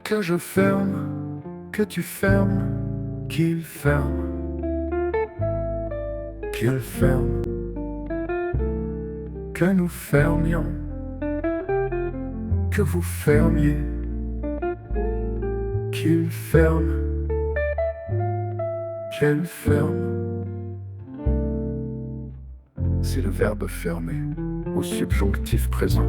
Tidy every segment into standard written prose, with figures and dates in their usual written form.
Que je ferme, que tu fermes, qu'il ferme, qu'il ferme, que nous fermions, que vous fermiez, qu'il ferme, qu'elle ferme. C'est le verbe fermer au subjonctif présent.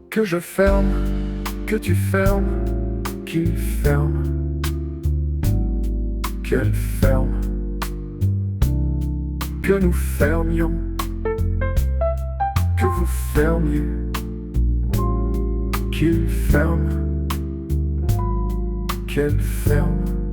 Que je ferme, que tu fermes, qu'il ferme, qu'elle ferme, que nous fermions, que vous fermiez, qu'il ferme, qu'elle ferme.